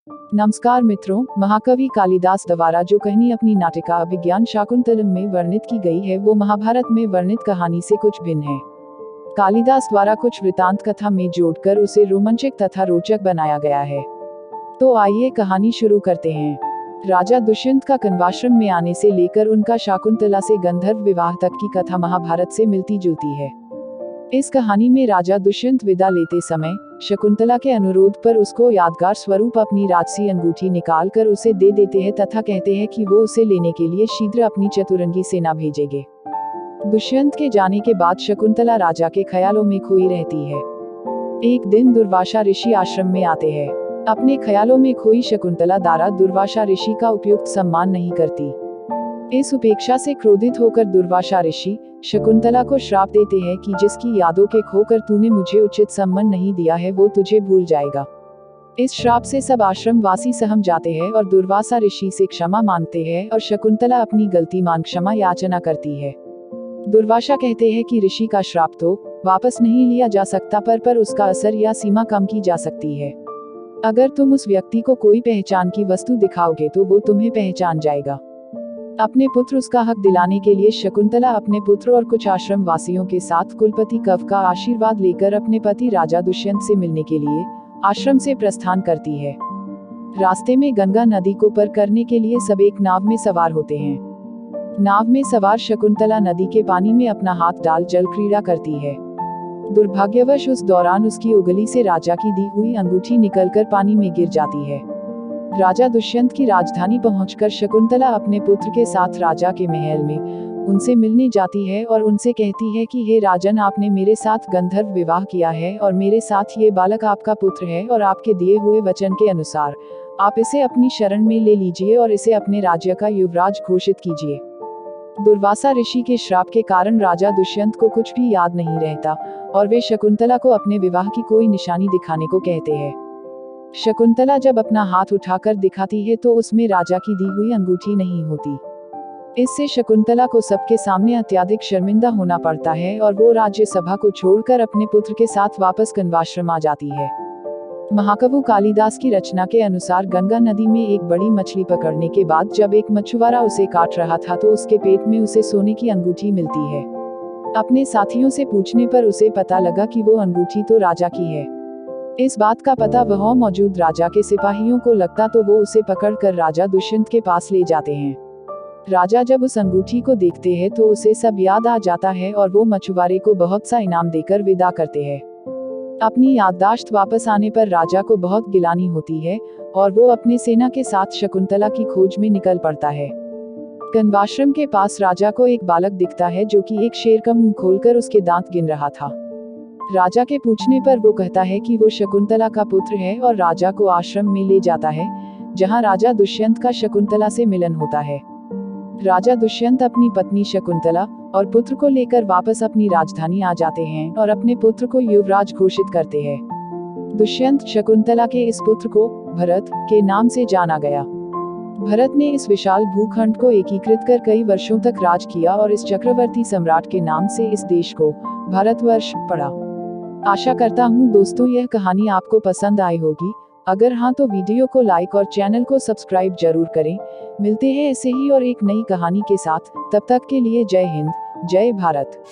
नमस्कार मित्रों, महाकवि कालिदास द्वारा जो कहानी अपनी नाटिका अभिज्ञान शाकुंतलम में वर्णित की गई है वो महाभारत में वर्णित कहानी से कुछ भिन्न है। कालिदास द्वारा कुछ वृतांत कथा में जोड़कर उसे रोमांचक तथा रोचक बनाया गया है। तो आइए कहानी शुरू करते हैं। राजा दुष्यंत का कण्वाश्रम में आने से लेकर उनका शाकुंतला से गंधर्व विवाह तक की कथा महाभारत से मिलती जुलती है। इस कहानी में राजा दुष्यंत विदा लेते समय शकुंतला के अनुरोध पर उसको यादगार स्वरूप अपनी राजसी अंगूठी निकालकर उसे दे देते हैं तथा कहते हैं कि वो उसे लेने के लिए शीघ्र अपनी चतुरंगी सेना भेजेंगे। दुष्यंत के जाने के बाद शकुंतला राजा के ख्यालों में खोई रहती है। एक दिन दुर्वासा ऋषि आश्रम में आते हैं। अपने ख्यालों में खोई शकुंतला द्वारा दुर्वासा ऋषि का उपयुक्त सम्मान नहीं करती। इस उपेक्षा से क्रोधित होकर दुर्वासा ऋषि शकुंतला को श्राप देते हैं कि जिसकी यादों के खोकर तूने मुझे उचित सम्मान नहीं दिया है वो तुझे भूल जाएगा। इस श्राप से सब आश्रम वासी सहम जाते हैं और दुर्वासा ऋषि से क्षमा मांगते हैं और शकुंतला अपनी गलती मान क्षमा याचना करती है। दुर्वासा कहते हैं कि ऋषि का श्राप तो वापस नहीं लिया जा सकता पर उसका असर या सीमा कम की जा सकती है। अगर तुम उस व्यक्ति को कोई पहचान की वस्तु दिखाओगे तो वो तुम्हें पहचान जाएगा। अपने पुत्र उसका हक दिलाने के लिए शकुंतला अपने पुत्र और कुछ आश्रम वासियों के साथ कुलपति कव का आशीर्वाद लेकर अपने पति राजा दुष्यंत से मिलने के लिए आश्रम से प्रस्थान करती है। रास्ते में गंगा नदी को पार करने के लिए सब एक नाव में सवार होते हैं। नाव में सवार शकुंतला नदी के पानी में अपना हाथ डाल जल क्रीड़ा करती है। दुर्भाग्यवश उस दौरान उसकी उंगली से राजा की दी हुई अंगूठी निकलकर पानी में गिर जाती है। राजा दुष्यंत की राजधानी पहुंचकर शकुंतला अपने पुत्र के साथ राजा के महल में उनसे मिलने जाती है और उनसे कहती है कि हे राजन, आपने मेरे साथ गंधर्व विवाह किया है और मेरे साथ ये बालक आपका पुत्र है और आपके दिए हुए वचन के अनुसार आप इसे अपनी शरण में ले लीजिए और इसे अपने राज्य का युवराज घोषित कीजिए। दुर्वासा ऋषि के श्राप के कारण राजा दुष्यंत को कुछ भी याद नहीं रहता और वे शकुंतला को अपने विवाह की कोई निशानी दिखाने को कहते हैं। शकुंतला जब अपना हाथ उठाकर दिखाती है तो उसमें राजा की दी हुई अंगूठी नहीं होती। इससे शकुंतला को सबके सामने अत्यधिक शर्मिंदा होना पड़ता है और वो राज्यसभा को छोड़कर अपने पुत्र के साथ वापस कण्वाश्रम आ जाती है। महाकवि कालिदास की रचना के अनुसार गंगा नदी में एक बड़ी मछली पकड़ने के बाद जब एक मछुआरा उसे काट रहा था तो उसके पेट में उसे सोने की अंगूठी मिलती है। अपने साथियों से पूछने पर उसे पता लगा कि वो अंगूठी तो राजा की है। इस बात का पता वहां मौजूद राजा के सिपाहियों को लगता तो वो उसे पकड़कर राजा दुष्यंत के पास ले जाते हैं। राजा जब उस अंगूठी को देखते हैं तो उसे सब याद आ जाता है और वो मछुआरे को बहुत सा इनाम देकर विदा करते हैं। अपनी याददाश्त वापस आने पर राजा को बहुत गिलानी होती है और वो अपने सेना के साथ शकुंतला की खोज में निकल पड़ता है। कण्वाश्रम के पास राजा को एक बालक दिखता है जो कि एक शेर का मुंह खोलकर उसके दांत गिन रहा था। राजा के पूछने पर वो कहता है कि वो शकुंतला का पुत्र है और राजा को आश्रम में ले जाता है जहां राजा दुष्यंत का शकुंतला से मिलन होता है। राजा दुष्यंत अपनी पत्नी शकुंतला और पुत्र को लेकर वापस अपनी राजधानी आ जाते हैं और अपने पुत्र को युवराज घोषित करते हैं। दुष्यंत शकुंतला के इस पुत्र को भरत के नाम से जाना गया। भरत ने इस विशाल भूखंड को एकीकृत कर कई वर्षों तक राज किया और इस चक्रवर्ती सम्राट के नाम से इस देश को भारतवर्ष पड़ा। आशा करता हूँ दोस्तों यह कहानी आपको पसंद आई होगी। अगर हाँ तो वीडियो को लाइक और चैनल को सब्सक्राइब जरूर करें। मिलते हैं ऐसे ही और एक नई कहानी के साथ। तब तक के लिए जय हिंद, जय भारत।